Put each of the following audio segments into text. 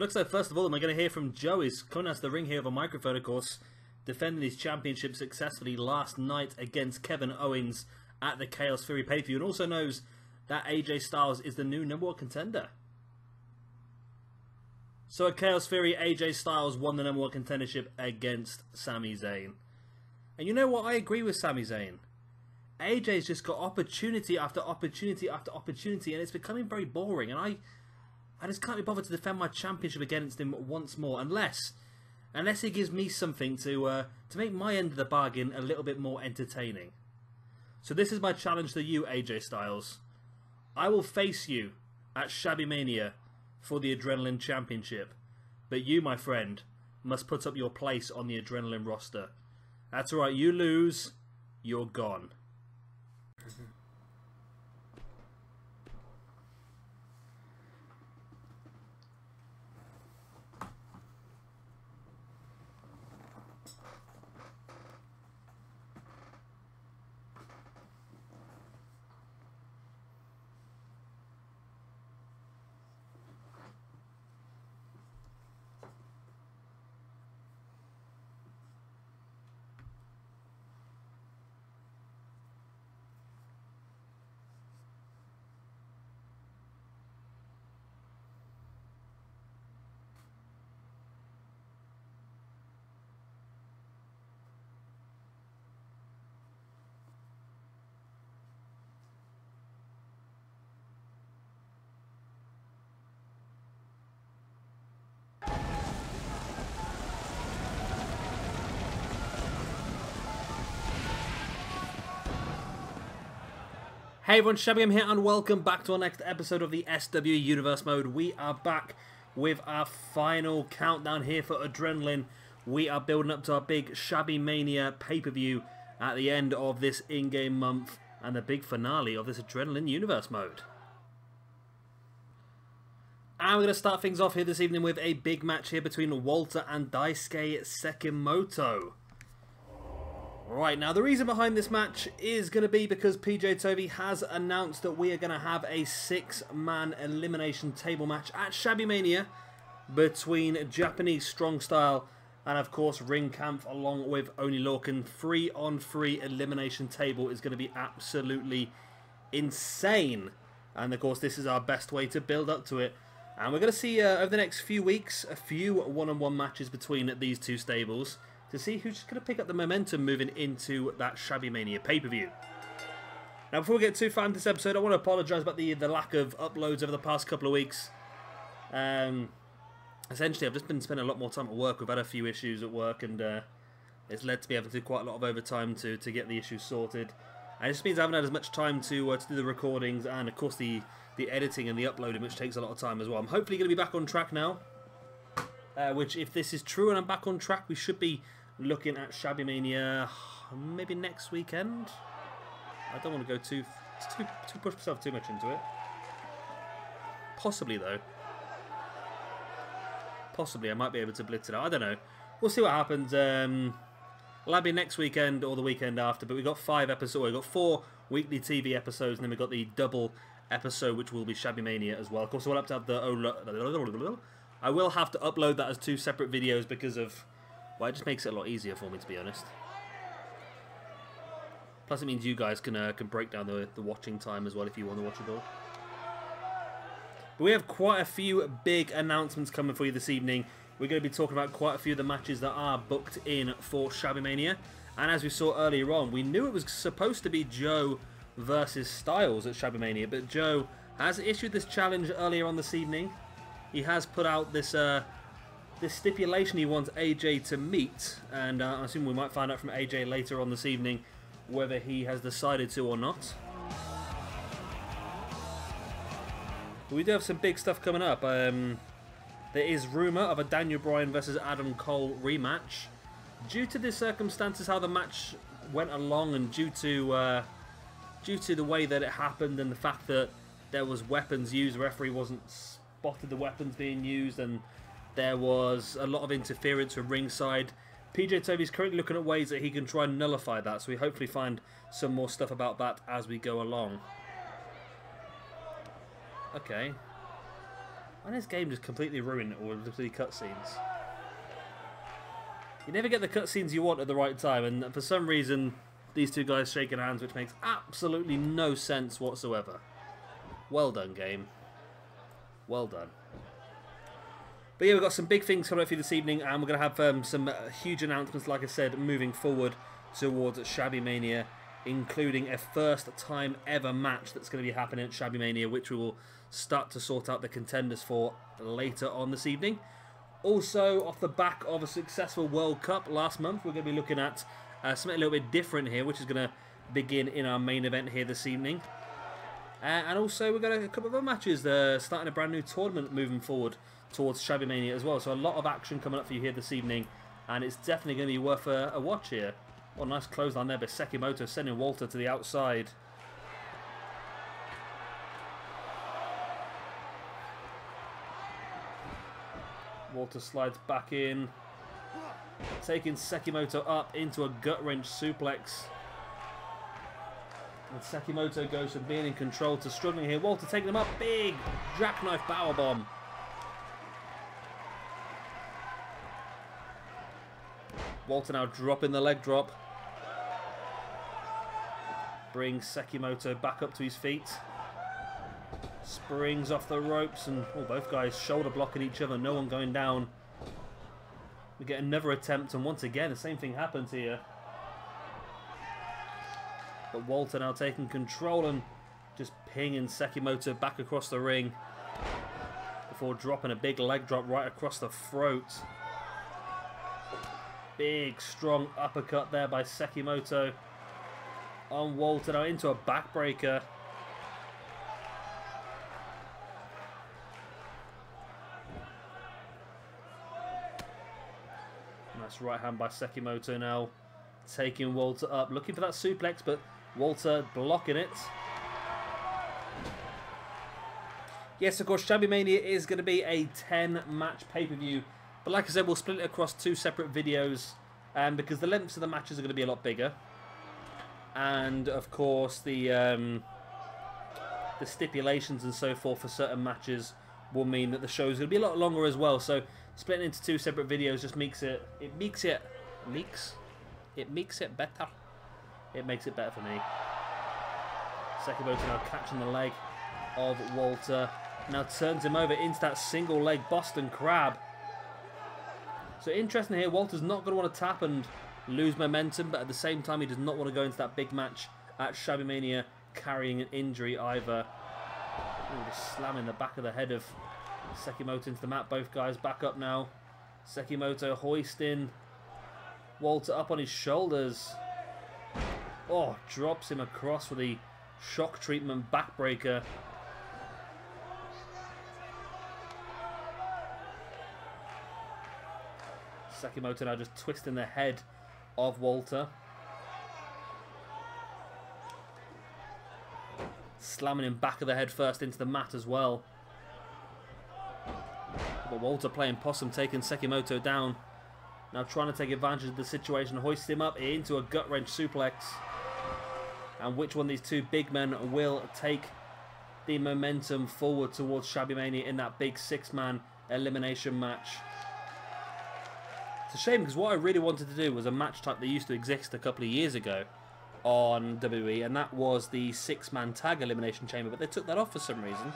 looks like first of all, we're going to hear from Joe. He's coming out to the ring here with a microphone, of course, defending his championship successfully last night against Kevin Owens at the Chaos Theory pay-per-view, and also knows that AJ Styles is the new #1 contender. So at Chaos Theory, AJ Styles won the #1 contendership against Sami Zayn. And you know what? I agree with Sami Zayn. AJ's just got opportunity after opportunity after opportunity, and it's becoming very boring. And I just can't be bothered to defend my championship against him once more, unless he gives me something to make my end of the bargain a little bit more entertaining. So this is my challenge to you, AJ Styles. I will face you at Shabby Mania for the Adenaline Championship, but you, my friend, must put up your place on the Adenaline roster. That's right, you lose, you're gone. Hey everyone, Shabby here and welcome back to our next episode of the SWE Universe Mode. We are back with our final countdown here for Adenaline. We are building up to our big Shabby Mania pay-per-view at the end of this in-game month and the big finale of this Adenaline Universe Mode. And we're going to start things off here this evening with a big match here between Walter and Daisuke Sekimoto. Right, now the reason behind this match is going to be because PJ Tovey has announced that we are going to have a 6-man elimination table match at Shabby Mania between Japanese Strong Style and of course Ring Kampf along with Oni Lorcan. 3-on-3 elimination table is going to be absolutely insane, and of course this is our best way to build up to it. And we're going to see over the next few weeks a few one-on-one matches between these two stables to see who's just going to pick up the momentum moving into that Shabby Mania pay-per-view. Now, before we get too far into this episode, I want to apologise about the lack of uploads over the past couple of weeks. Essentially, I've just been spending a lot more time at work. We've had a few issues at work, and it's led to me having to do quite a lot of overtime to get the issues sorted. And it just means I haven't had as much time to do the recordings and, of course, the editing and the uploading, which takes a lot of time as well. I'm hopefully going to be back on track now. Which, if this is true and I'm back on track, we should be looking at Shabby Mania maybe next weekend. I don't want to go too push myself too much into it. Possibly though. Possibly I might be able to blitz it out. I don't know. We'll see what happens. It'll be next weekend or the weekend after. But we've got 5 episodes. We've got 4 weekly TV episodes, and then we've got the double episode, which will be Shabby Mania as well. Of course, we'll have to have the I will have to upload that as 2 separate videos because of, well, it just makes it a lot easier for me, to be honest. Plus, it means you guys can break down the watching time as well if you want to watch it all. But we have quite a few big announcements coming for you this evening. We're going to be talking about quite a few of the matches that are booked in for Shabby Mania. And as we saw earlier on, we knew it was supposed to be Joe versus Styles at Shabby Mania, but Joe has issued this challenge earlier on this evening. He has put out this this stipulation he wants AJ to meet, and I assume we might find out from AJ later on this evening whether he has decided to or not. But we do have some big stuff coming up. There is rumour of a Daniel Bryan versus Adam Cole rematch. Due to the circumstances how the match went along, and due to the way that it happened and the fact that there was weapons used, the referee wasn't spotted the weapons being used, and there was a lot of interference from ringside. PJ Tovey's currently looking at ways that he can try and nullify that, so we hopefully find some more stuff about that as we go along. Okay. And this game just completely ruined all of the cutscenes. You never get the cutscenes you want at the right time, and for some reason, these two guys shaking hands, which makes absolutely no sense whatsoever. Well done, game. Well done. But yeah, we've got some big things coming up for you this evening, and we're going to have some huge announcements, like I said, moving forward towards Shabby Mania, including a first time ever match that's going to be happening at Shabby Mania, which we will start to sort out the contenders for later on this evening. Also, off the back of a successful World Cup last month, we're going to be looking at something a little bit different here, which is going to begin in our main event here this evening. And also, we've got a couple of other matches, starting a brand new tournament moving forward towards Shabby Mania as well. So a lot of action coming up for you here this evening, and it's definitely going to be worth a watch here. What a nice clothesline there by Sekimoto, sending Walter to the outside. Walter slides back in, taking Sekimoto up into a gut-wrench suplex. And Sekimoto goes from being in control to struggling here. Walter taking him up, big jackknife powerbomb. Walter now dropping the leg drop. Brings Sekimoto back up to his feet. Springs off the ropes, and both guys shoulder blocking each other, no one going down. We get another attempt, and once again the same thing happens here. But Walter now taking control and just pinging Sekimoto back across the ring before dropping a big leg drop right across the throat. Big strong uppercut there by Sekimoto on Walter, now into a backbreaker. Nice right hand by Sekimoto now, taking Walter up, looking for that suplex, but Walter blocking it. Yes, of course, Shabby Mania is going to be a 10-match pay-per-view, but like I said, we'll split it across 2 separate videos, because the lengths of the matches are going to be a lot bigger, and of course the stipulations and so forth for certain matches will mean that the show is going to be a lot longer as well. So splitting into 2 separate videos just makes it better. It makes it better for me. Sekimoto now catching the leg of Walter. Now turns him over into that single leg Boston Crab. So interesting here, Walter's not going to want to tap and lose momentum, but at the same time he does not want to go into that big match at Shabby Mania carrying an injury either. Just slamming the back of the head of Sekimoto into the mat. Both guys back up now. Sekimoto hoisting Walter up on his shoulders. Oh, drops him across for the shock treatment backbreaker. Sekimoto now just twisting the head of Walter. Slamming him back of the head first into the mat as well. But Walter playing possum, taking Sekimoto down. Now trying to take advantage of the situation, hoist him up into a gut-wrench suplex. And which one of these 2 big men will take the momentum forward towards Shabby Mania in that big 6-man elimination match? It's a shame, because what I really wanted to do was a match type that used to exist a couple of years ago on WWE, and that was the 6-man tag elimination chamber, but they took that off for some reason.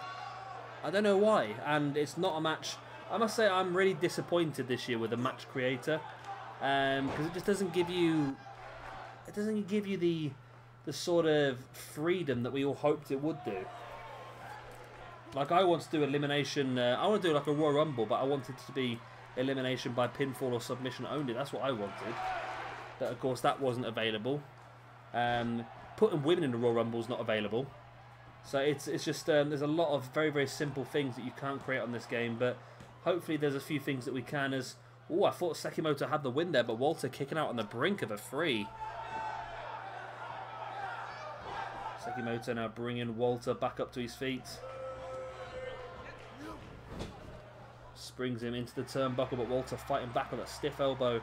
I don't know why, and it's not a match. I must say I'm really disappointed this year with the match creator, because it just doesn't give you, the sort of freedom that we all hoped it would do. Like, I want to do elimination, I want to do like a Royal Rumble, but I want it to be elimination by pinfall or submission only. That's what I wanted. But of course that wasn't available. Putting women in the Royal Rumble is not available. So it's just there's a lot of very, very simple things that you can't create on this game, but hopefully there's a few things that we can. As I thought Sekimoto had the win there, but Walter kicking out on the brink of a 3. Sekimoto now bringing Walter back up to his feet. Springs him into the turnbuckle, but Walter fighting back with a stiff elbow.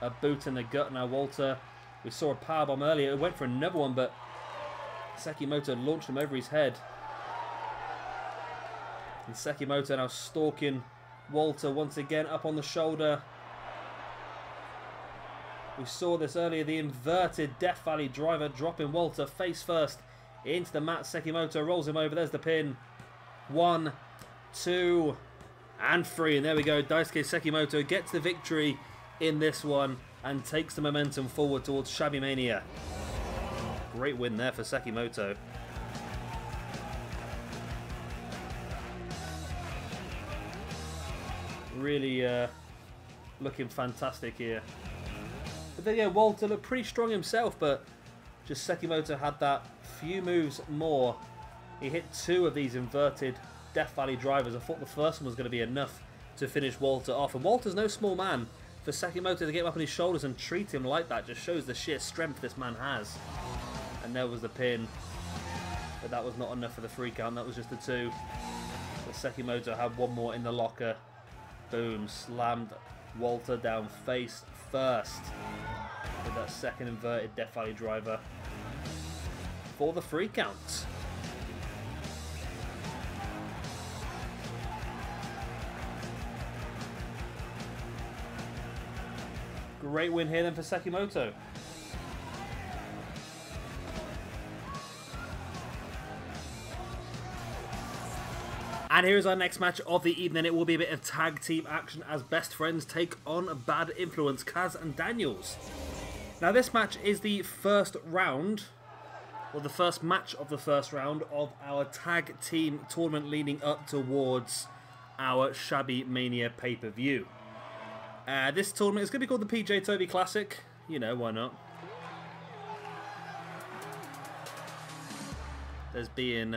A boot in the gut. Now Walter, we saw a powerbomb earlier. It went for another one, but Sekimoto launched him over his head. And Sekimoto now stalking Walter once again up on the shoulder. We saw this earlier, the inverted Death Valley driver dropping Walter face first into the mat. Sekimoto rolls him over. There's the pin. 1, 2, and 3. And there we go. Daisuke Sekimoto gets the victory in this one and takes the momentum forward towards Shabby Mania. Great win there for Sekimoto. Really looking fantastic here. But then, yeah, Walter looked pretty strong himself, but just Sekimoto had that few moves more. He hit 2 of these inverted Death Valley drivers. I thought the first one was going to be enough to finish Walter off. And Walter's no small man. For Sekimoto to get him up on his shoulders and treat him like that just shows the sheer strength this man has. And there was the pin. But that was not enough for the 3 count. That was just the 2. But Sekimoto had one more in the locker. Boom. Slammed Walter down face first with that second inverted Death Valley driver for the 3 count. Great win here then for Sekimoto. And here is our next match of the evening. It will be a bit of tag team action as best friends take on Bad Influence, Kaz and Daniels. Now this match is the first round, or the first match of the first round of our tag team tournament leading up towards our Shabby Mania pay-per-view. This tournament is going to be called the PJ Tovey Classic. You know, why not? There's being...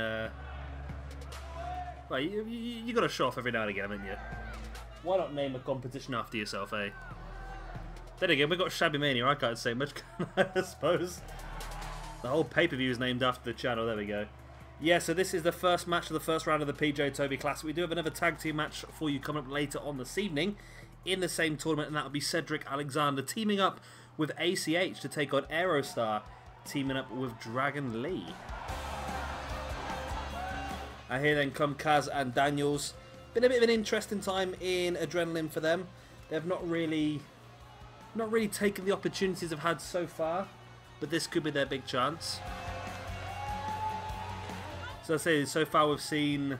Well, you got to show off every now and again, haven't you? Why not name a competition after yourself, eh? Then again, we've got Shabby Mania. I can't say much, can I suppose? The whole pay-per-view is named after the channel. There we go. Yeah, so this is the first match of the first round of the PJ Tovey Classic. We do have another tag team match for you coming up later on this evening in the same tournament, and that will be Cedric Alexander teaming up with ACH to take on Aerostar, teaming up with Dragon Lee. And here then come Kaz and Daniels. Been a bit of an interesting time in Adenaline for them. They've not really taken the opportunities they've had so far, but this could be their big chance. So I say, so far we've seen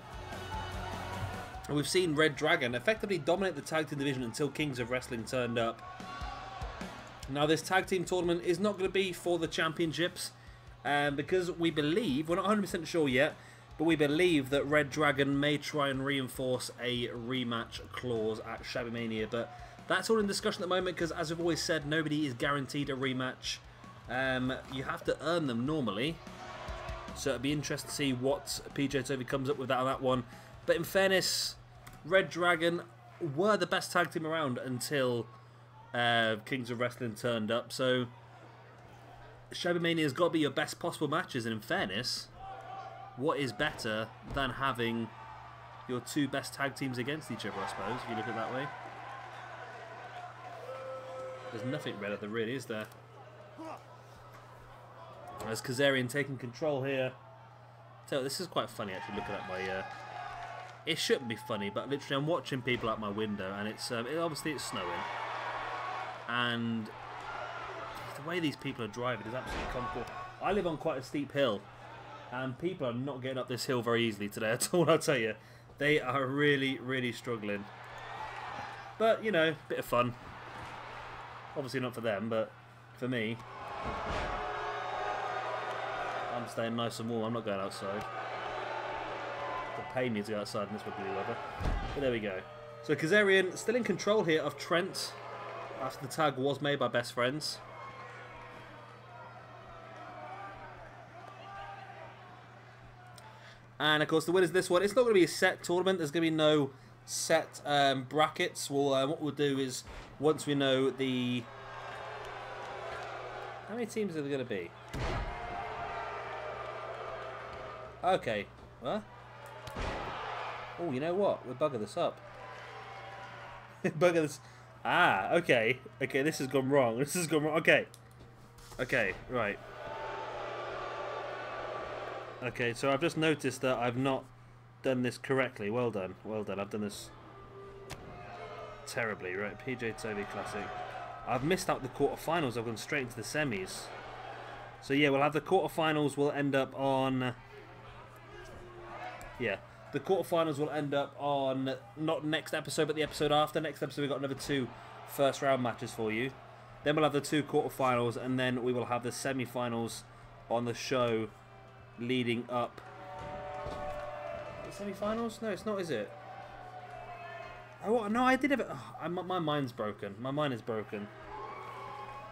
Red Dragon effectively dominate the tag team division until Kings of Wrestling turned up. Now this tag team tournament is not going to be for the championships, because we believe, we're not 100% sure yet, but we believe that Red Dragon may try and reinforce a rematch clause at Shabby Mania. But that's all in discussion at the moment because, as we've always said, nobody is guaranteed a rematch. You have to earn them normally. So it'll be interesting to see what PJ Tovey comes up with out of that one. But in fairness, Red Dragon were the best tag team around until Kings of Wrestling turned up. So Shabby Mania has got to be your best possible matches. And in fairness, what is better than having your 2 best tag teams against each other, I suppose, if you look at it that way. There's nothing red at the rear, is there? As Kazarian taking control here. So this is quite funny, actually, looking at my... It shouldn't be funny, but literally I'm watching people out my window, and it's obviously it's snowing. And the way these people are driving is absolutely comical. I live on quite a steep hill, and people are not getting up this hill very easily today at all, I'll tell you. They are really, really struggling. But, you know, bit of fun. Obviously not for them, but for me. I'm staying nice and warm, I'm not going outside. They'll pay me to go outside in this wiggly weather. But there we go. So Kazarian still in control here of Trent after the tag was made by best friends. And of course the winners of this one, it's not going to be a set tournament, there's going to be no set brackets. What we'll do is, once we know the... How many teams are there going to be? Okay, what? Oh, you know what? We'll bugger this up. Bugger this... Ah, okay. Okay, this has gone wrong. This has gone wrong. Okay. Okay, right. Okay, so I've just noticed that I've not done this correctly. Well done. Well done. I've done this terribly. Right, PJ Tovey Classic. I've missed out the quarterfinals. I've gone straight into the semis. So yeah, we'll have the quarterfinals will end up on... Yeah, the quarterfinals will end up on not next episode, but the episode after. Next episode we've got another 2 first round matches for you. Then we'll have the 2 quarterfinals, and then we will have the semi-finals on the show leading up. The semi-finals? No, it's not, is it? Oh, no, I did have it. Oh, my mind's broken. My mind is broken.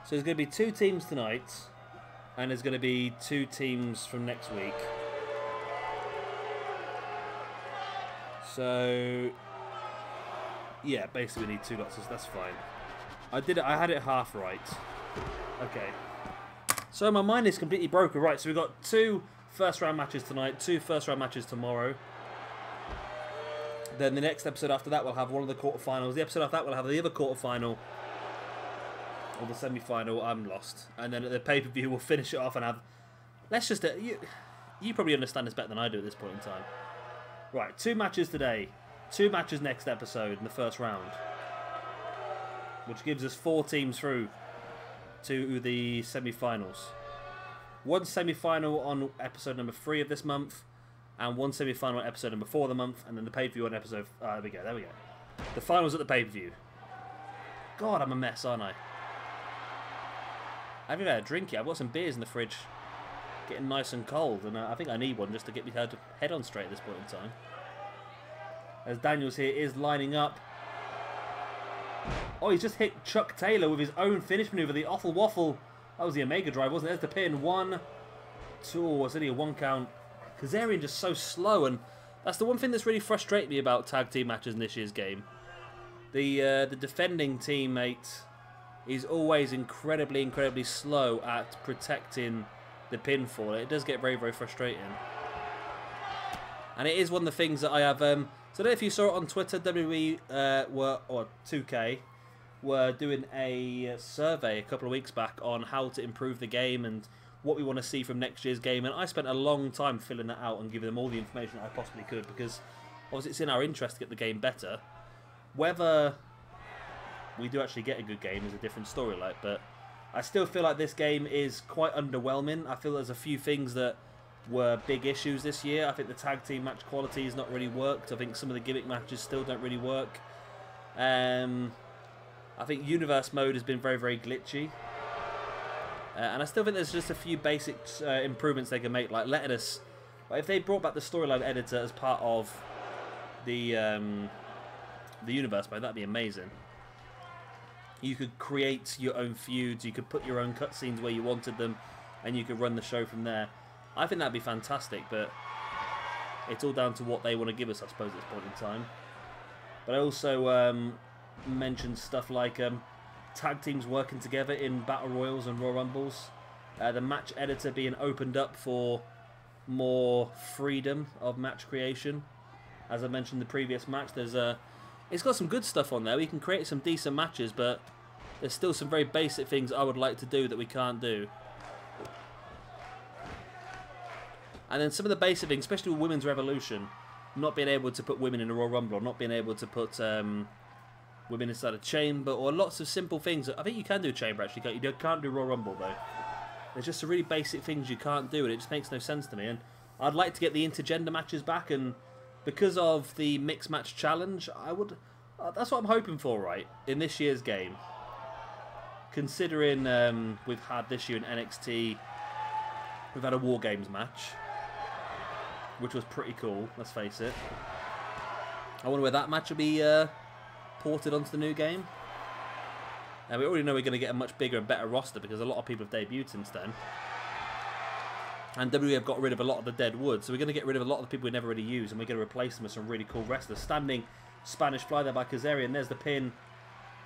So there's going to be 2 teams tonight, and there's going to be 2 teams from next week. So, yeah, basically we need 2 lots. That's fine. I had it half right. Okay. So my mind is completely broken. Right, so we've got 2 first round matches tonight, 2 first round matches tomorrow. Then the next episode after that we'll have one of the quarterfinals. The episode after that we'll have the other quarterfinal. Or the semi-final. I'm lost. And then at the pay-per-view we'll finish it off and have... Let's just... You probably understand this better than I do at this point in time. Right, 2 matches today. 2 matches next episode in the first round. Which gives us 4 teams through to the semi-finals. 1 semi-final on episode number 3 of this month. And 1 semi-final on episode number 4 of the month. And then the pay-per-view on episode... there we go, there we go. The finals at the pay-per-view. God, I'm a mess, aren't I? I haven't had a drink yet. I've got some beers in the fridge. Getting nice and cold. And I think I need one just to get me head on straight at this point in time. As Daniels here is lining up. Oh, he's just hit Chuck Taylor with his own finish maneuver. The Awful Waffle. That was the Omega Drive, wasn't it? There's the pin. 1, 2. It's only a 1 count. Kazarian just so slow. And that's the one thing that's really frustrated me about tag team matches in this year's game. The defending teammate is always incredibly slow at protecting the pinfall. It does get very, very frustrating. And it is one of the things that I have... so I don't know if you saw it on Twitter, WWE or 2K were doing a survey a couple of weeks back on how to improve the game and what we want to see from next year's game. And I spent a long time filling that out and giving them all the information I possibly could because obviously it's in our interest to get the game better. Whether we do actually get a good game is a different story, like, but I still feel like this game is quite underwhelming. I feel there's a few things that were big issues this year. I think the tag team match quality has not really worked. I think some of the gimmick matches still don't really work. I think Universe Mode has been very, very glitchy. And I still think there's just a few basic improvements they can make, like letting us... Like if they brought back the storyline editor as part of the Universe Mode, that'd be amazing. You could create your own feuds, you could put your own cutscenes where you wanted them, and you could run the show from there. I think that'd be fantastic, but it's all down to what they want to give us, I suppose, at this point in time. But I also mentioned stuff like tag teams working together in Battle Royals and Royal Rumbles. The match editor being opened up for more freedom of match creation. As I mentioned in the previous match, it's got some good stuff on there. We can create some decent matches, but there's still some very basic things I would like to do that we can't do. And then some of the basic things, especially with Women's Revolution, not being able to put women in a Royal Rumble, or not being able to put women inside a chamber, or lots of simple things. I think you can do chamber, actually. You can't do Royal Rumble, though. There's just some really basic things you can't do, and it just makes no sense to me. And I'd like to get the intergender matches back, and because of the mixed match challenge, I would... that's what I'm hoping for, right, in this year's game. Considering we've had this year in NXT, we've had a War Games match, which was pretty cool, let's face it. I wonder where that match will be ported onto the new game. And we already know we're going to get a much bigger and better roster because a lot of people have debuted since then. And WWE have got rid of a lot of the dead wood, so we're going to get rid of a lot of the people we never really use, and we're going to replace them with some really cool wrestlers. Standing Spanish fly there by Kazarian. There's the pin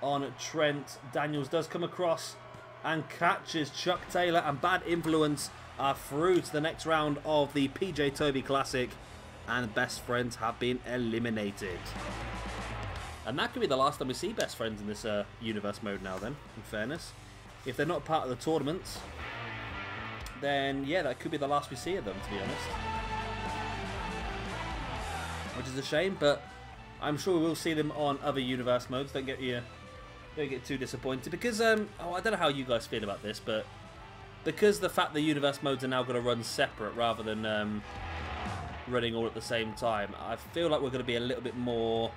on Trent. Daniels does come across and catches Chuck Taylor, and Bad Influence are through to the next round of the PJ Tovey Classic, and Best Friends have been eliminated. And that could be the last time we see Best Friends in this Universe Mode now then, in fairness. If they're not part of the tournament, then yeah, that could be the last we see of them, to be honest. which is a shame, but I'm sure we will see them on other universe modes. Don't get too disappointed, because I don't know how you guys feel about this, but because the fact the universe modes are now going to run separate rather than running all at the same time, I feel like we're going to be a little bit more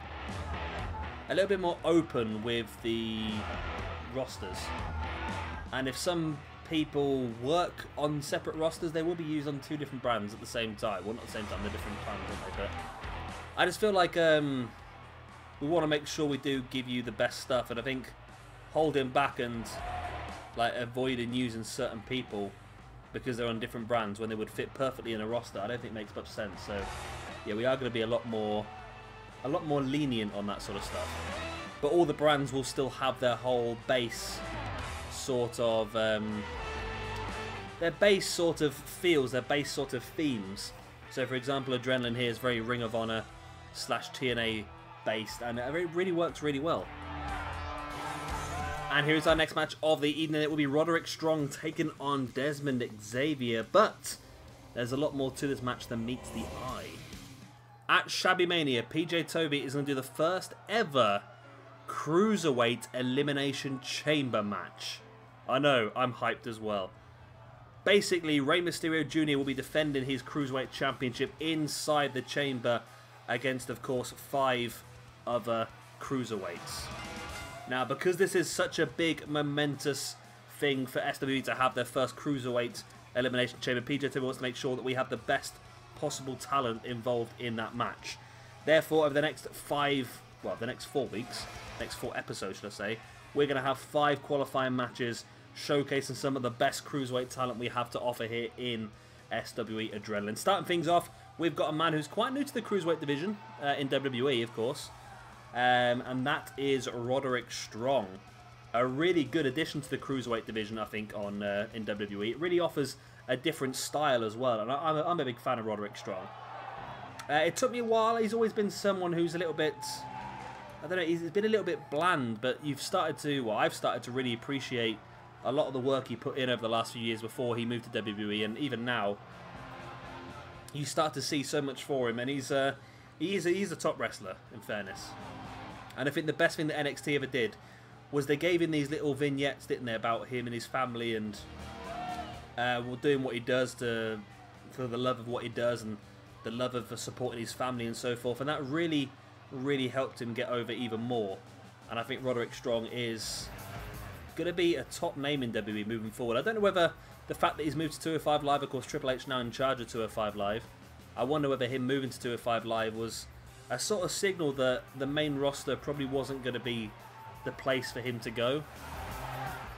open with the rosters. And if some people work on separate rosters, they will be used on 2 different brands at the same time. Well, not at the same time, they're different times, aren't they? But I just feel like we want to make sure we do give you the best stuff, and I think holding back and like avoiding using certain people because they're on different brands when they would fit perfectly in a roster, I don't think makes much sense. So yeah, we are going to be a lot more lenient on that sort of stuff. But all the brands will still have their whole base sort of their base sort of feels, their base sort of themes. So for example, Adenaline here is very Ring of Honor / TNA based, and it really works really well. And here's our next match of the evening. It will be Roderick Strong taking on Desmond Xavier, but there's a lot more to this match than meets the eye. At Shabby Mania, PJ Tovey is going to do the first ever Cruiserweight Elimination Chamber match. I know, I'm hyped as well. Basically, Rey Mysterio Jr. will be defending his Cruiserweight Championship inside the chamber against, of course, 5 other Cruiserweights. Now, because this is such a big, momentous thing for SWE to have their first Cruiserweight Elimination Chamber, PJ Tovey wants to make sure that we have the best possible talent involved in that match. Therefore, over the next 4 weeks, next 4 episodes, should I say, we're going to have 5 qualifying matches showcasing some of the best Cruiserweight talent we have to offer here in SWE Adenaline. Starting things off, we've got a man who's quite new to the Cruiserweight division, in WWE, of course. And that is Roderick Strong. A really good addition to the Cruiserweight division, I think, in WWE. It really offers a different style as well, and I'm a big fan of Roderick Strong. It took me a while. He's always been someone who's a little bit, I don't know, he's been a little bit bland, but I've started to really appreciate a lot of the work he put in over the last few years before he moved to WWE, and even now, you start to see so much for him, and he's a top wrestler, in fairness. And I think the best thing that NXT ever did was they gave him these little vignettes, didn't they, about him and his family, and doing what he does for the love of what he does and the love of supporting his family and so forth. And that really, really helped him get over even more. And I think Roderick Strong is going to be a top name in WWE moving forward. I don't know whether the fact that he's moved to 205 Live, of course, Triple H now in charge of 205 Live, I wonder whether him moving to 205 Live was a sort of signal that the main roster probably wasn't going to be the place for him to go.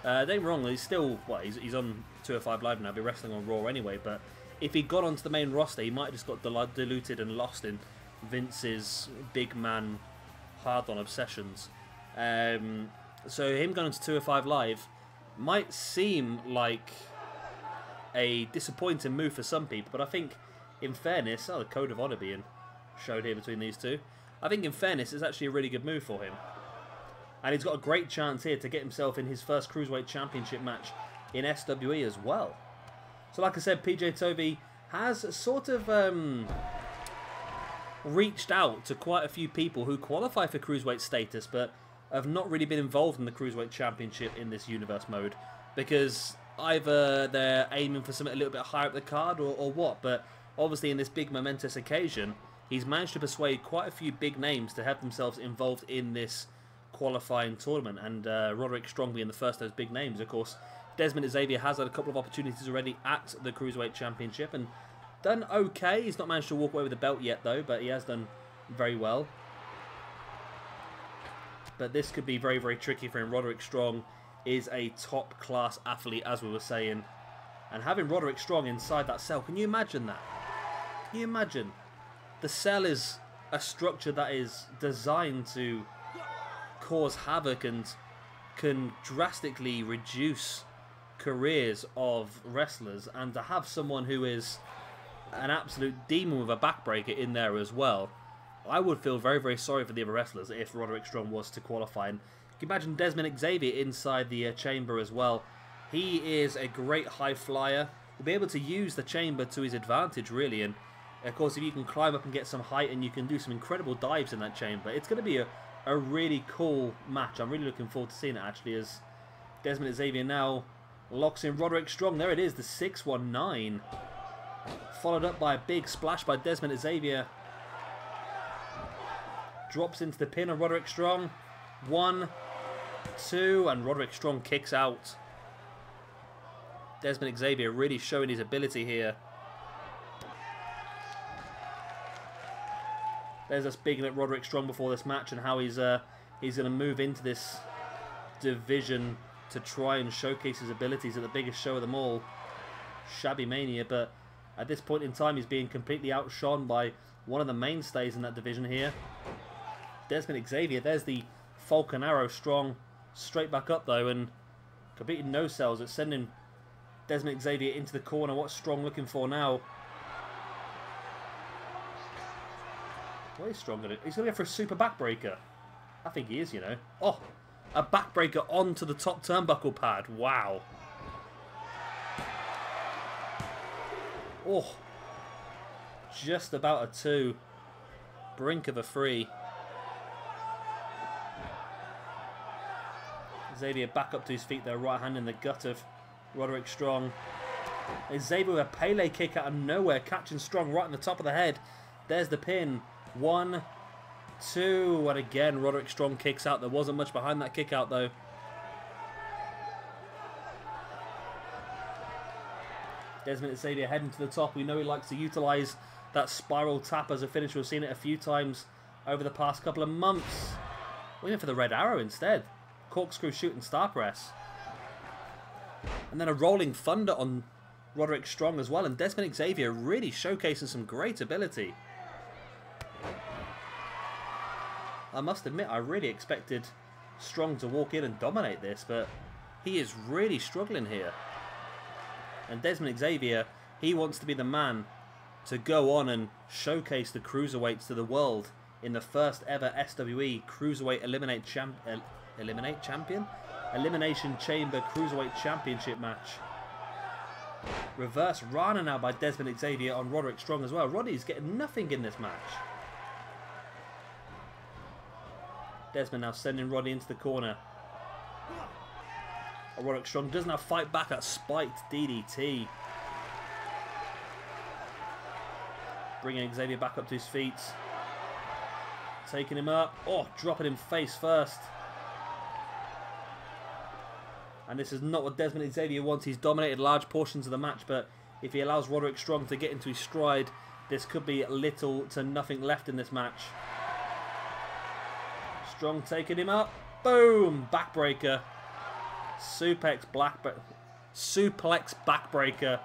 Don't get me wrong, he's still, he's on 205 Live now, he'll be wrestling on Raw anyway, but if he got onto the main roster, he might have just got diluted and lost in Vince's big man hard-on obsessions. So him going to 205 Live might seem like a disappointing move for some people, but I think, in fairness, the Code of Honor being showed here between these two, I think in fairness it's actually a really good move for him. And he's got a great chance here to get himself in his first Cruiserweight Championship match in SWE as well. So like I said, PJ Tovey has sort of reached out to quite a few people who qualify for Cruiserweight status but have not really been involved in the Cruiserweight Championship in this universe mode, because either they're aiming for something a little bit higher up the card or what, but obviously in this big momentous occasion, he's managed to persuade quite a few big names to have themselves involved in this qualifying tournament, and Roderick Strong being the first of those big names. Of course, Desmond Xavier has had a couple of opportunities already at the Cruiserweight Championship and done okay. He's not managed to walk away with the belt yet though, but he has done very well. But this could be very, very tricky for him. Roderick Strong is a top-class athlete, as we were saying. And having Roderick Strong inside that cell, can you imagine that? Can you imagine? The cell is a structure that is designed to cause havoc and can drastically reduce careers of wrestlers, and to have someone who is an absolute demon with a backbreaker in there as well, I would feel very, very sorry for the other wrestlers if Roderick Strong was to qualify. And you can imagine Desmond Xavier inside the chamber as well. He is a great high flyer. Will be able to use the chamber to his advantage, really, and Of course, if you can climb up and get some height and you can do some incredible dives in that chamber, it's going to be a really cool match. I'm really looking forward to seeing it, actually, as Desmond and Xavier now locks in Roderick strong. There it is, the 619. Followed up by a big splash by Desmond and Xavier. Drops into the pin of Roderick strong. 1, 2, and Roderick strong kicks out. Desmond and Xavier really showing his ability here. There's us bigging at Roderick strong before this match and how he's going to move into this division to try and showcase his abilities at the biggest show of them all, Shabby Mania. But at this point in time, he's being completely outshone by one of the mainstays in that division here, Desmond Xavier. There's the Falcon Arrow strong, straight back up though, and completely no sells. It's sending Desmond Xavier into the corner. What's Strong looking for now? What is Strong going to do? He's going to go for a super backbreaker. I think he is, you know. Oh, a backbreaker onto the top turnbuckle pad. Wow. Oh, just about a 2. Brink of a 3. Xavier back up to his feet there, right hand in the gut of Roderick Strong. Xavier with a Pele kick out of nowhere, catching Strong right on the top of the head. There's the pin. 1, 2, and again Roderick Strong kicks out. There wasn't much behind that kick out though. Desmond and Xavier heading to the top. We know he likes to utilise that spiral tap as a finish. We've seen it a few times over the past couple of months. We went for the Red Arrow instead. Corkscrew shooting star press. And then a rolling thunder on Roderick Strong as well. And Desmond Xavier really showcasing some great ability. I must admit, I really expected Strong to walk in and dominate this, but he is really struggling here. And Desmond Xavier, he wants to be the man to go on and showcase the Cruiserweights to the world in the first ever SWE Cruiserweight Elimination Chamber Cruiserweight Championship match. Reverse Rana now by Desmond Xavier on Roderick Strong as well. Roddy's getting nothing in this match. Desmond now sending Roddy into the corner. Roderick Strong does now fight back at spiked DDT. Bringing Xavier back up to his feet. Taking him up. Oh, dropping him face first. And this is not what Desmond Xavier wants. He's dominated large portions of the match, but if he allows Roderick Strong to get into his stride, this could be little to nothing left in this match. Strong taking him up. Boom! Backbreaker. Suplex backbreaker.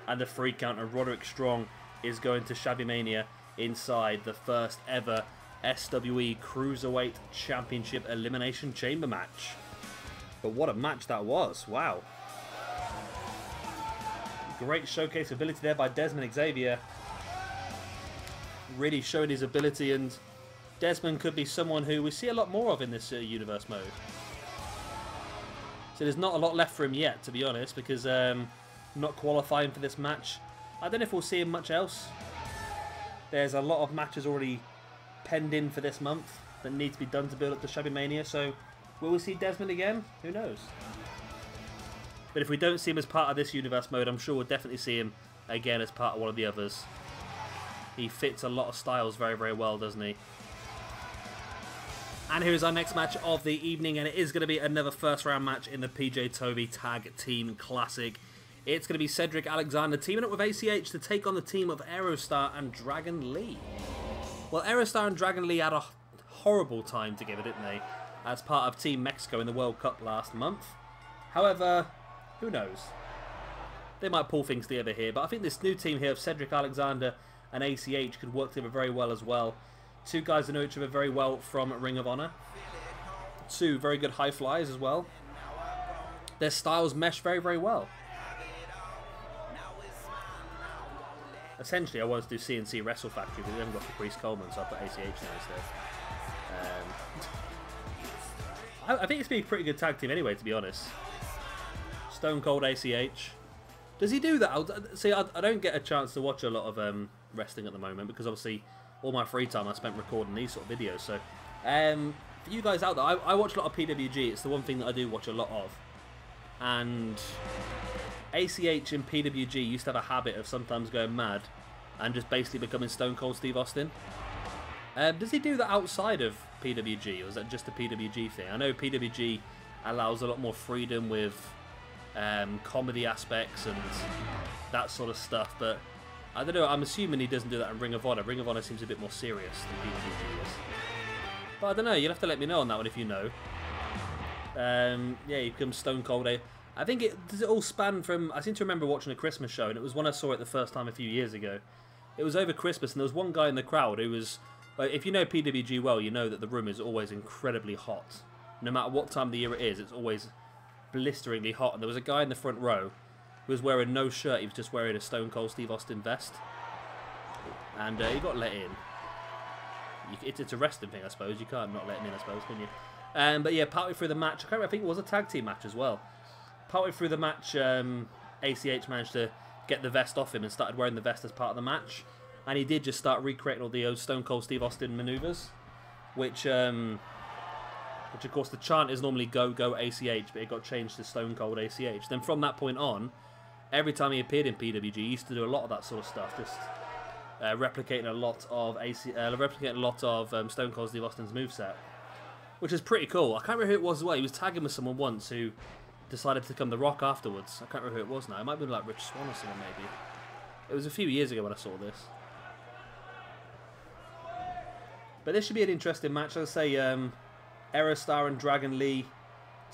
And the free count of Roderick Strong is going to Shabby Mania inside the first ever SWE Cruiserweight Championship Elimination Chamber match. But what a match that was. Wow. Great showcase ability there by Desmond Xavier. Really showing his ability, and Desmond could be someone who we see a lot more of in this universe mode. So there's not a lot left for him yet, to be honest, because not qualifying for this match. I don't know if we'll see him much else. There's a lot of matches already penned in for this month that need to be done to build up to Shabby Mania, so will we see Desmond again? Who knows? But if we don't see him as part of this universe mode, I'm sure we'll definitely see him again as part of one of the others. He fits a lot of styles very, very well, doesn't he? And here's our next match of the evening, and it is going to be another first round match in the PJ Tovey Tag Team Classic. It's going to be Cedric Alexander teaming up with ACH to take on the team of Aerostar and Dragon Lee. Well, Aerostar and Dragon Lee had a horrible time together, didn't they? As part of Team Mexico in the World Cup last month. However, who knows? They might pull things together here, but I think this new team here of Cedric Alexander and ACH could work together very well as well. Two guys that know each other very well from Ring of Honor. Two very good high flyers as well. Their styles mesh very, very well. Essentially, I wanted to do CNC Wrestle Factory, but we haven't got Caprice Coleman, so I put ACH now instead. I think it's been a pretty good tag team anyway, to be honest. Stone Cold ACH Does he do that? See, I don't get a chance to watch a lot of wrestling at the moment because obviously all my free time I spent recording these sort of videos. So, for you guys out there, I watch a lot of PWG. It's the one thing that I do watch a lot of. And ACH and PWG used to have a habit of sometimes going mad and just basically becoming Stone Cold Steve Austin. Does he do that outside of PWG, or is that just a PWG thing? I know PWG allows a lot more freedom with comedy aspects and that sort of stuff, but I don't know, I'm assuming he doesn't do that in Ring of Honor. Ring of Honor seems a bit more serious than PWG is. But I don't know, you'll have to let me know on that one if you know. Yeah, he becomes Stone Cold. I think does it all span from, I seem to remember watching a Christmas show, and it was when I saw it the first time a few years ago. It was over Christmas, and there was one guy in the crowd who was, if you know PWG well, you know that the room is always incredibly hot. No matter what time of the year it is, it's always blisteringly hot. And there was a guy in the front row who was wearing no shirt. He was just wearing a Stone Cold Steve Austin vest. And he got let in. It's a wrestling thing, I suppose. You can't not let him in, I suppose, can you? But yeah, partway through the match, I think it was a tag team match as well. Partway through the match, ACH managed to get the vest off him and started wearing the vest as part of the match. And he did just start recreating all the Stone Cold Steve Austin maneuvers, which of course the chant is normally Go Go ACH, but it got changed to Stone Cold ACH. Then from that point on, every time he appeared in PWG, he used to do a lot of that sort of stuff, just replicating a lot of Stone Cold Steve Austin's moveset, which is pretty cool. I can't remember who it was as well. He was tagging with someone once who decided to become The Rock afterwards. I can't remember who it was now. It might have been like Rich Swann or someone maybe. It was a few years ago when I saw this. But this should be an interesting match. As I say, Aerostar and Dragon Lee,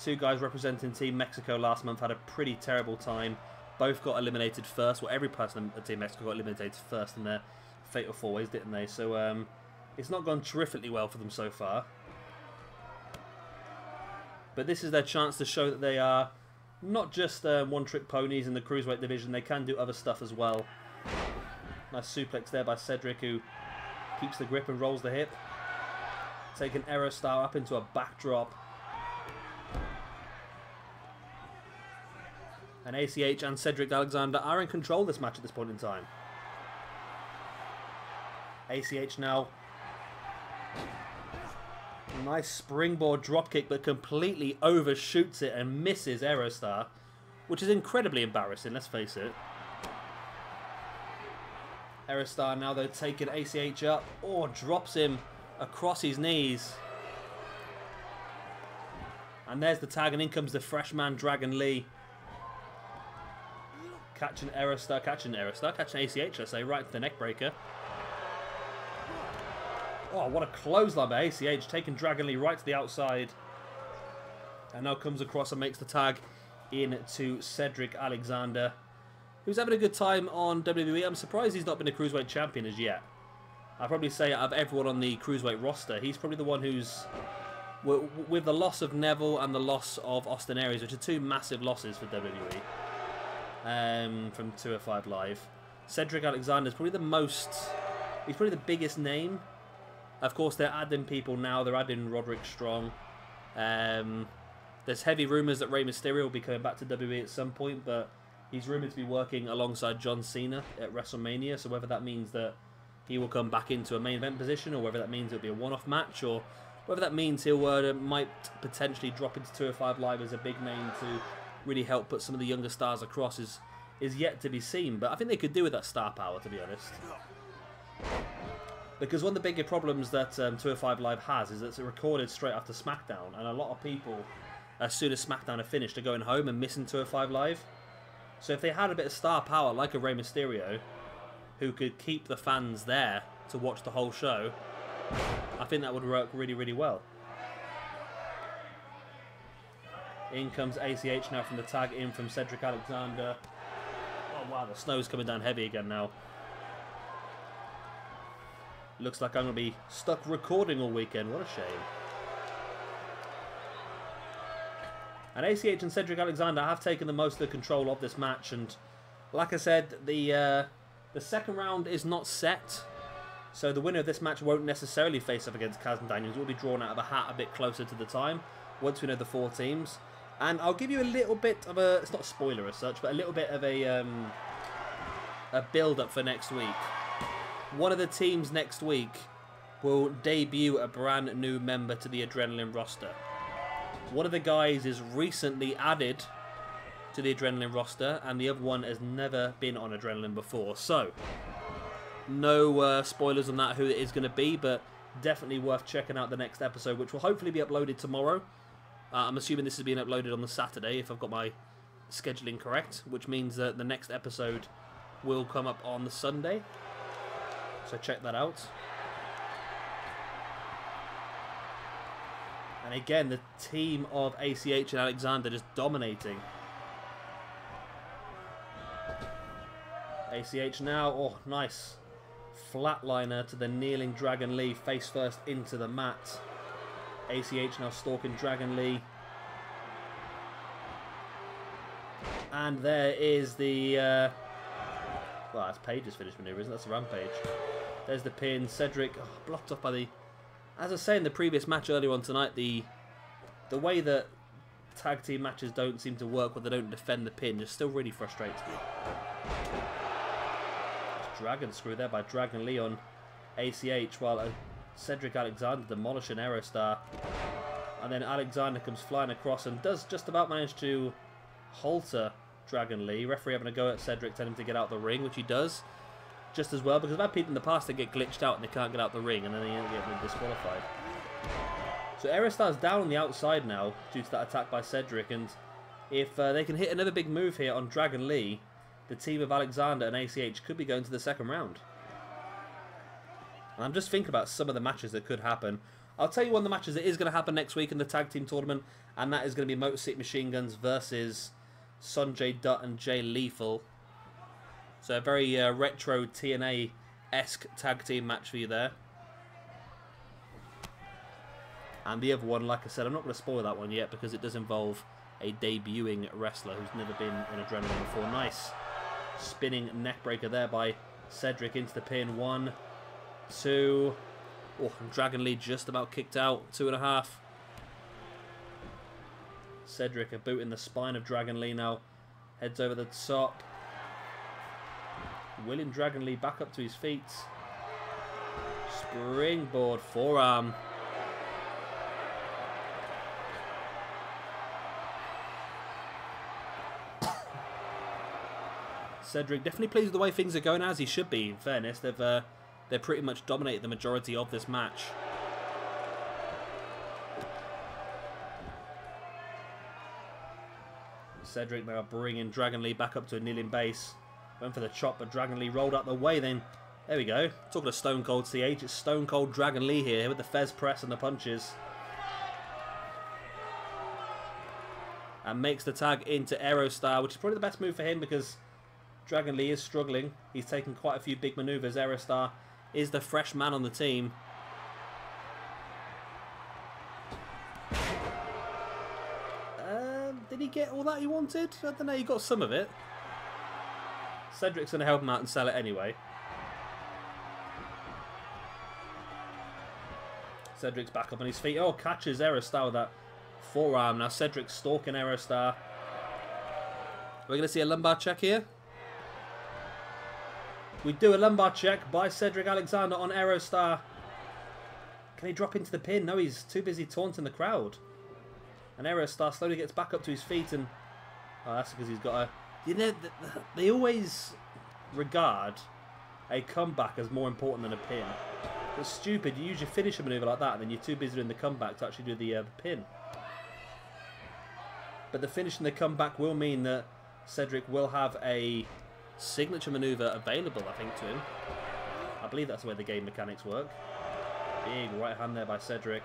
two guys representing Team Mexico last month, had a pretty terrible time. Both got eliminated first. Well, every person in Team Mexico got eliminated first in their Fatal 4-Ways, didn't they? So it's not gone terrifically well for them so far. But this is their chance to show that they are not just one-trick ponies in the Cruiserweight division. They can do other stuff as well. Nice suplex there by Cedric, who keeps the grip and rolls the hip. Taking Aerostar up into a backdrop. And ACH and Cedric Alexander are in control of this match at this point in time. ACH now. Nice springboard dropkick, but completely overshoots it and misses Aerostar, which is incredibly embarrassing, let's face it. Aerostar now, though, taking ACH up. Oh, drops him across his knees. And there's the tag, and in comes the freshman Dragon Lee. Catching ACH, I say, right to the neck breaker. Oh, what a clothesline by ACH, taking Dragon Lee right to the outside. And now comes across and makes the tag into Cedric Alexander, who's having a good time on WWE. I'm surprised he's not been a Cruiserweight champion as yet. I'd probably say out of everyone on the Cruiserweight roster, he's probably the one who's, with the loss of Neville and the loss of Austin Aries, which are two massive losses for WWE from 205 Live, Cedric Alexander is probably the most, he's probably the biggest name. Of course, they're adding people now. They're adding Roderick Strong. There's heavy rumours that Rey Mysterio will be coming back to WWE at some point, but he's rumoured to be working alongside John Cena at WrestleMania, so whether that means that he will come back into a main event position, or whether that means it'll be a one-off match, or whether that means he'll might potentially drop into 205 Live as a big name to really help put some of the younger stars across is yet to be seen. But I think they could do with that star power, to be honest. Because one of the bigger problems that 205 Live has is that it's recorded straight after SmackDown, and a lot of people, as soon as SmackDown are finished, are going home and missing 205 Live. So if they had a bit of star power, like a Rey Mysterio, who could keep the fans there to watch the whole show, I think that would work really, really well. In comes ACH now from the tag in from Cedric Alexander. Oh wow, the snow's coming down heavy again now. Looks like I'm going to be stuck recording all weekend. What a shame. And ACH and Cedric Alexander have taken the most of the control of this match. And like I said, the second round is not set. So the winner of this match won't necessarily face up against Kaz and Daniels. It will be drawn out of a hat a bit closer to the time, once we know the four teams. And I'll give you a little bit of a, it's not a spoiler as such, but a little bit of a build-up for next week. One of the teams next week will debut a brand new member to the Adenaline roster. One of the guys is recently added to the Adenaline roster, and the other one has never been on Adenaline before. So, no spoilers on that, who it is going to be, but definitely worth checking out the next episode, which will hopefully be uploaded tomorrow. I'm assuming this is being uploaded on the Saturday, if I've got my scheduling correct, which means that the next episode will come up on the Sunday. So check that out. And again, the team of ACH and Alexander just dominating. ACH now, oh nice. Flatliner to the kneeling Dragon Lee, face first into the mat. ACH now stalking Dragon Lee. And there is the... well, that's Page's finished maneuver, isn't it? That's a Rampage. There's the pin. Cedric blocked off by the... As I was saying in the previous match earlier on tonight, the way that tag team matches don't seem to work when they don't defend the pin just still really frustrates me. Dragon screw there by Dragon Lee on ACH, while Cedric Alexander demolishing Aerostar. And then Alexander comes flying across and does just about manage to halter Dragon Lee. Referee having a go at Cedric, telling him to get out the ring, which he does just as well, because I've had people in the past that get glitched out and they can't get out the ring, and then they end up getting disqualified. So Aerostar's down on the outside now due to that attack by Cedric, and if they can hit another big move here on Dragon Lee, the team of Alexander and ACH could be going to the second round. And I'm just thinking about some of the matches that could happen. I'll tell you one of the matches that is going to happen next week in the tag team tournament, and that is going to be Motor City Machine Guns versus Sonjay Dutt and Jay Lethal. So a very retro TNA-esque tag team match for you there. And the other one, like I said, I'm not going to spoil that one yet because it does involve a debuting wrestler who's never been in Adenaline before. Nice spinning neckbreaker there by Cedric into the pin. 1, 2. Oh, and Dragon Lee just about kicked out. 2.5. Cedric a boot in the spine of Dragon Lee now. Heads over the top. Willing Dragon Lee back up to his feet. Springboard forearm. Cedric definitely pleased with the way things are going, as he should be, in fairness. They've pretty much dominated the majority of this match. Cedric now bringing Dragon Lee back up to a kneeling base. Went for the chop, but Dragon Lee rolled out the way then. There we go. Talking of Stone Cold CH, it's Stone Cold Dragon Lee here with the Fez press and the punches. And makes the tag into Aerostar, which is probably the best move for him because Dragon Lee is struggling. He's taken quite a few big maneuvers. Aerostar is the fresh man on the team. Did he get all that he wanted? I don't know, he got some of it. Cedric's going to help him out and sell it anyway. Cedric's back up on his feet. Oh, catches Aerostar with that forearm. Now Cedric's stalking Aerostar. We're going to see a lumbar check here. We do a lumbar check by Cedric Alexander on Aerostar. Can he drop into the pin? No, he's too busy taunting the crowd. And Aerostar slowly gets back up to his feet, and oh, that's because he's got a... You know, they always regard a comeback as more important than a pin. It's stupid. You usually finish a maneuver like that, and then you're too busy doing the comeback to actually do the pin. But the finish and the comeback will mean that Cedric will have a signature maneuver available, I think, to him. I believe that's the way the game mechanics work. Big right hand there by Cedric.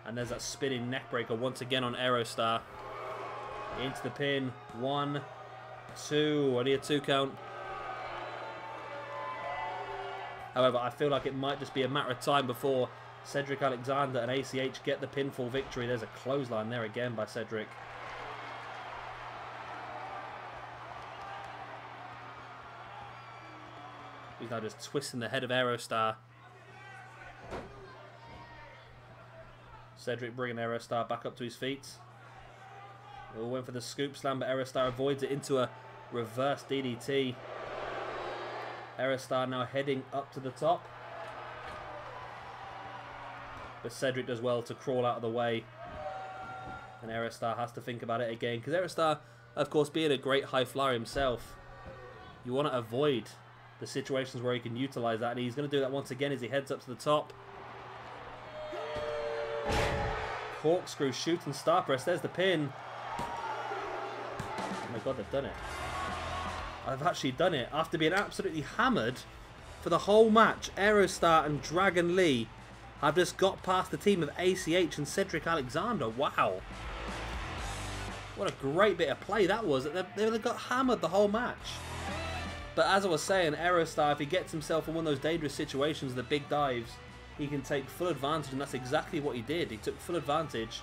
And there's that spinning neckbreaker once again on Aerostar. Into the pin. 1, 2. Only a 2 count. However, I feel like it might just be a matter of time before Cedric Alexander and ACH get the pinfall victory. There's a clothesline there again by Cedric. He's now just twisting the head of Aerostar. Cedric bringing Aerostar back up to his feet. All went for the scoop slam, but Aerostar avoids it into a reverse DDT. Aerostar now heading up to the top. But Cedric does well to crawl out of the way. And Aerostar has to think about it again. Because Aerostar, of course, being a great high flyer himself, you want to avoid the situations where he can utilize that. And he's going to do that once again as he heads up to the top. Corkscrew, shooting star press. There's the pin. Oh my god, they've done it. I've actually done it. After being absolutely hammered for the whole match, Aerostar and Dragon Lee have just got past the team of ACH and Cedric Alexander. Wow. What a great bit of play that was. They got hammered the whole match. But as I was saying, Aerostar, if he gets himself in one of those dangerous situations, the big dives, he can take full advantage, and that's exactly what he did. He took full advantage,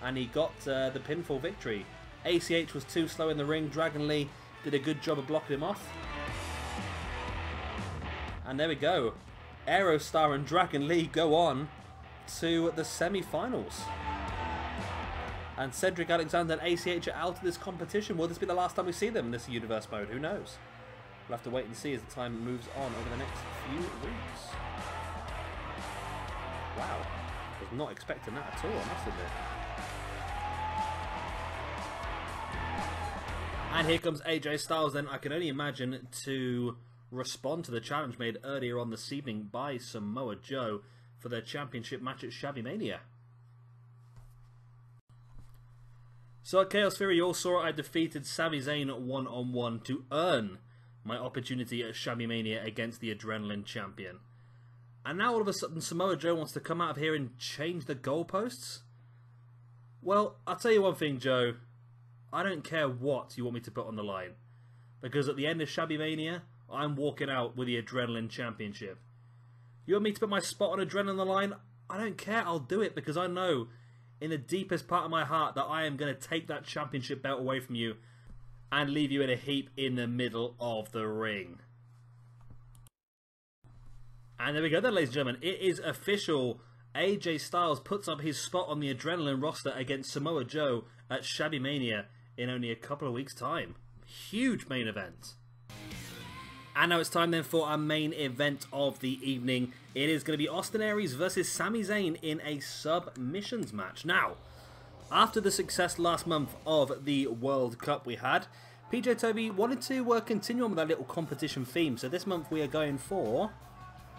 and he got the pinfall victory. ACH was too slow in the ring. Dragon Lee did a good job of blocking him off. And there we go. Aerostar and Dragon Lee go on to the semi-finals. And Cedric Alexander and ACH are out of this competition. Will this be the last time we see them in this universe mode? Who knows? We'll have to wait and see as the time moves on over the next few weeks. Wow. I was not expecting that at all, I must admit. And here comes AJ Styles then, I can only imagine, to respond to the challenge made earlier on this evening by Samoa Joe for their championship match at Shabby Mania. So at Chaos Theory, you all saw I defeated Sami Zayn one-on-one to earn my opportunity at Shabby Mania against the Adenaline champion. And now all of a sudden Samoa Joe wants to come out of here and change the goalposts? Well, I'll tell you one thing, Joe. I don't care what you want me to put on the line. Because at the end of Shabby Mania, I'm walking out with the Adenaline championship. You want me to put my spot on Adenaline on the line? I don't care, I'll do it, because I know in the deepest part of my heart that I am going to take that championship belt away from you and leave you in a heap in the middle of the ring. And there we go then, ladies and gentlemen. It is official. AJ Styles puts up his spot on the Adenaline roster against Samoa Joe at Shabby Mania in only a couple of weeks' time. Huge main event. And now it's time then for our main event of the evening. It is going to be Aries versus Sami Zayn in a submissions match. Now, after the success last month of the World Cup we had, PJ Tovey wanted to continue on with that little competition theme. So this month we are going for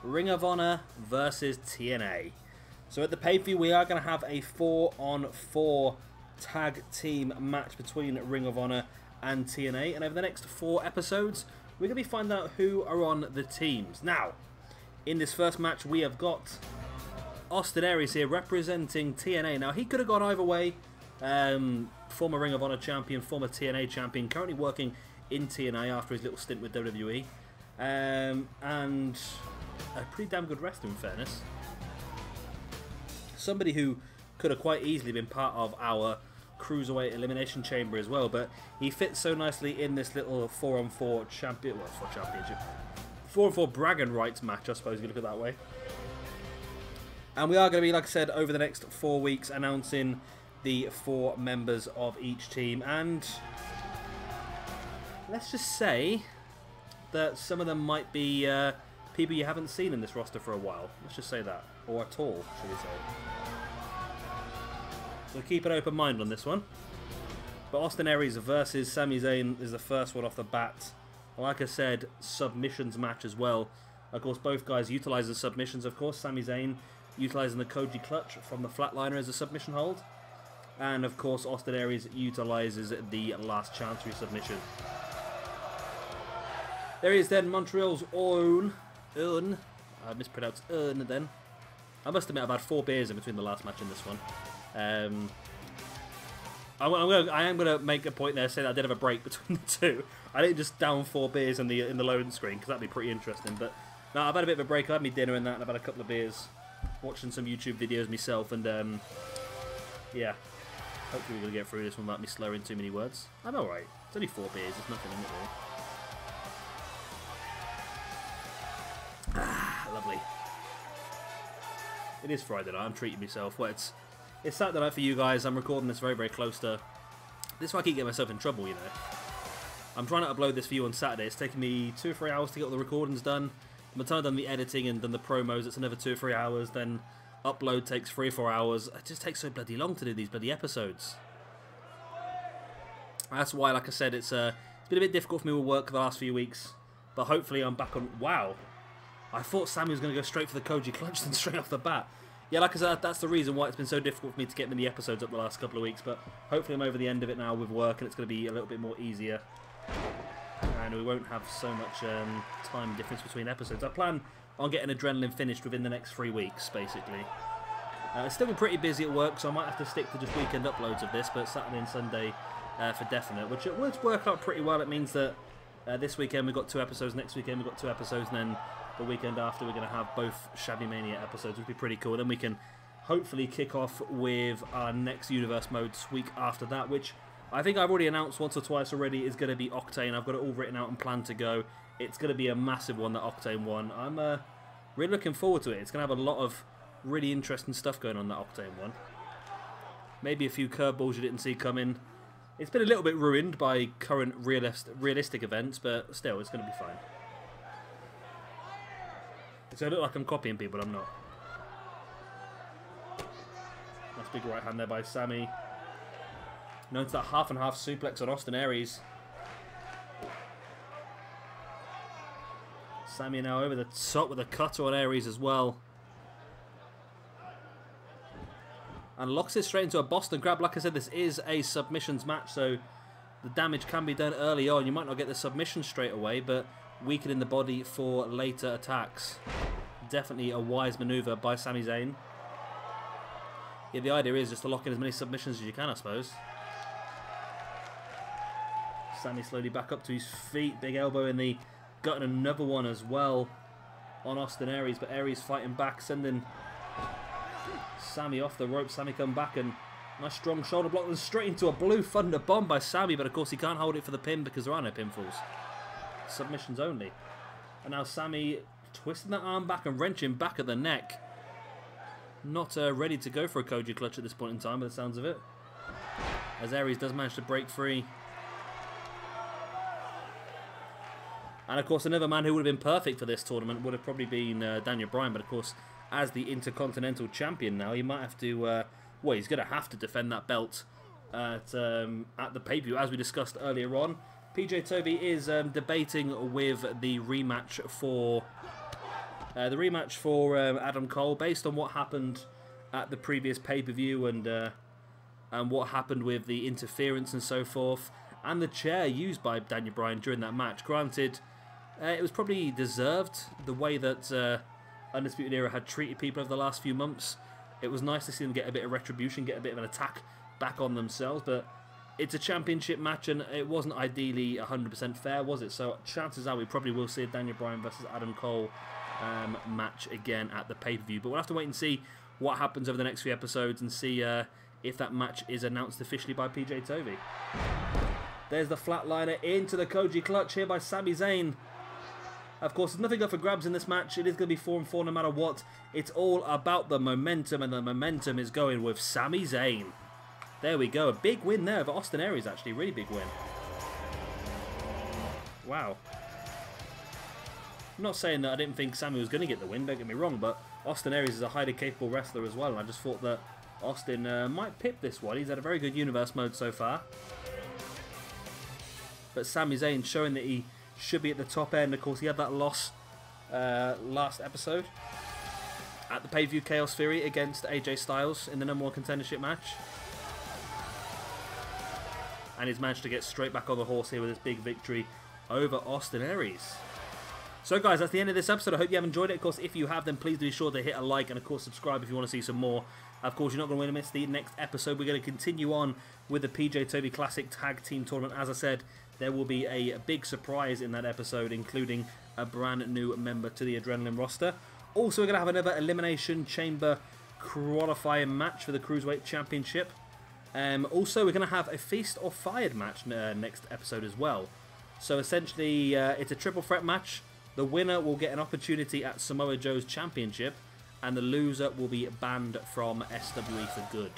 Ring of Honor versus TNA. So at the pay-per-view we are going to have a 4-on-4 tag team match between Ring of Honor and TNA. And over the next 4 episodes, we're going to be finding out who are on the teams. Now, in this first match, we have got Aries here representing TNA. Now, he could have gone either way. Former Ring of Honor champion, former TNA champion, currently working in TNA after his little stint with WWE. And a pretty damn good wrestler, in fairness. Somebody who could have quite easily been part of our Cruiserweight Elimination Chamber as well, but he fits so nicely in this little 4-on-4 championship, 4-on-4 bragging rights match, I suppose you look at it that way. And we are going to be, like I said, over the next 4 weeks announcing the 4 members of each team, and let's just say that some of them might be people you haven't seen in this roster for a while. Let's just say that, or at all, should we say. So keep an open mind on this one. But Aries versus Sami Zayn is the first one off the bat. Like I said, submissions match as well. Of course, both guys utilise the submissions, of course. Sami Zayn utilising the Koji clutch from the flatliner as a submission hold. And of course, Aries utilises the last chancery submission. There he is then, Montreal's own. I mispronounced then. I must admit I've had 4 beers in between the last match and this one. I am going to make a point there, say that I did have a break between the two. I didn't just down 4 beers in the loading screen, because that'd be pretty interesting. But no, I've had a bit of a break. I had my dinner and that, and I've had a couple of beers, watching some YouTube videos myself, and yeah. Hopefully we're going to get through this one without me slurring too many words. I'm alright. It's only 4 beers, there's nothing in it really. Ah, lovely. It is Friday night, I'm treating myself. Well, it's It's Saturday night for you guys. I'm recording this very, very close to... This is why I keep getting myself in trouble, you know. I'm trying to upload this for you on Saturday. It's taken me 2 or 3 hours to get all the recordings done. By the time I've done the editing and done the promos, it's another 2 or 3 hours. Then upload takes 3 or 4 hours. It just takes so bloody long to do these bloody episodes. That's why, like I said, it's been a bit difficult for me with work the last few weeks. But hopefully I'm back on... Wow. I thought Sami was going to go straight for the Koji clutch then straight off the bat. Yeah, like I said, that's the reason why it's been so difficult for me to get many episodes up the last couple of weeks. But hopefully I'm over the end of it now with work and it's going to be a little bit more easier. And we won't have so much time difference between episodes. I plan on getting Adenaline finished within the next 3 weeks, basically. It's still been pretty busy at work, so I might have to stick to just weekend uploads of this, but Saturday and Sunday for definite, which it would work out pretty well. It means that this weekend we've got 2 episodes, next weekend we've got 2 episodes, and then the weekend after we're going to have both Shabby Mania episodes, which would be pretty cool. Then we can hopefully kick off with our next Universe Modes week after that, which I think I've already announced once or twice already is going to be Octane. I've got it all written out and planned to go. It's going to be a massive one, that Octane one. I'm really looking forward to it. It's going to have a lot of really interesting stuff going on, that Octane one. Maybe a few curveballs you didn't see coming. It's been a little bit ruined by current realistic events, but still, it's going to be fine. So I look like I'm copying people, I'm not. Nice big right hand there by Sami. Known to that half and half suplex on Austin Aries. Sami now over the top with a cutter on Aries as well. And locks it straight into a Boston grab. Like I said, this is a submissions match, so the damage can be done early on. You might not get the submission straight away, but weakening the body for later attacks. Definitely a wise maneuver by Sami Zayn. Yeah, the idea is just to lock in as many submissions as you can, I suppose. Sami slowly back up to his feet. Big elbow in the gut and another one as well on Austin Aries. But Aries fighting back, sending Sami off the rope. Sami come back and nice strong shoulder block and straight into a Blue Thunder bomb by Sami. But of course he can't hold it for the pin because there are no pinfalls. Submissions only. And now Sami twisting that arm back and wrenching back at the neck. Not ready to go for a Koji clutch at this point in time by the sounds of it. As Aries does manage to break free. And of course another man who would have been perfect for this tournament would have probably been Daniel Bryan. But of course as the Intercontinental Champion now, he might have to, well, he's going to have to defend that belt at the pay-per-view as we discussed earlier on. PJ Tovey is debating with the rematch for Adam Cole based on what happened at the previous pay-per-view and what happened with the interference and so forth, and the chair used by Daniel Bryan during that match. Granted, it was probably deserved the way that Undisputed Era had treated people over the last few months. It was nice to see them get a bit of retribution, get a bit of an attack back on themselves, but it's a championship match and it wasn't ideally 100% fair, was it? So chances are we probably will see a Daniel Bryan versus Adam Cole match again at the pay-per-view. But we'll have to wait and see what happens over the next few episodes and see if that match is announced officially by PJ Tovey. There's the flatliner into the Koji clutch here by Sami Zayn. Of course, there's nothing up for grabs in this match. It is going to be 4-4 no matter what. It's all about the momentum, and the momentum is going with Sami Zayn. There we go. A big win there for Austin Aries, actually. Really big win. Wow. I'm not saying that I didn't think Sami was going to get the win, don't get me wrong, but Austin Aries is a highly capable wrestler as well, and I just thought that Austin might pip this one. He's had a very good Universe mode so far. But Sami Zayn showing that he should be at the top end. Of course, he had that loss last episode at the pay-per-view Chaos Theory against AJ Styles in the #1 contendership match. And he's managed to get straight back on the horse here with this big victory over Austin Aries. So guys, that's the end of this episode. I hope you have enjoyed it. Of course, if you have, then please do be sure to hit a like and of course subscribe if you want to see some more. Of course, you're not going to want to miss the next episode. We're going to continue on with the PJ Tovey Classic Tag Team Tournament. As I said, there will be a big surprise in that episode, including a brand new member to the Adenaline roster. Also, we're going to have another Elimination Chamber qualifying match for the Cruiserweight Championship. Also, we're going to have a Feast or Fired match next episode as well. So essentially, it's a triple threat match. The winner will get an opportunity at Samoa Joe's Championship, and the loser will be banned from SWE for good.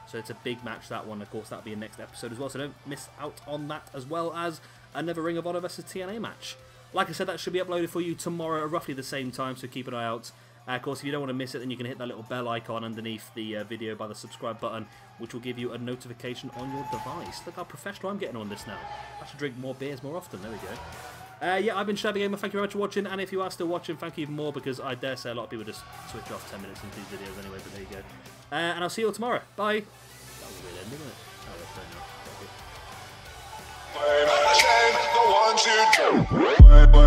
So it's a big match, that one. Of course, that'll be in next episode as well, so don't miss out on that, as well as another Ring of Honor versus TNA match. Like I said, that should be uploaded for you tomorrow at roughly the same time, so keep an eye out. Of course, if you don't want to miss it, then you can hit that little bell icon underneath the video by the subscribe button, which will give you a notification on your device. Look how professional I'm getting on this now. I should drink more beers more often. There we go. Yeah, I've been Shabby Gamer. Thank you very much for watching, and if you are still watching, thank you even more, because I dare say a lot of people just switch off 10 minutes into these videos anyway, but there you go. And I'll see you all tomorrow. Bye. That was a weird ending, wasn't it? Oh, that's fair enough. The one, two,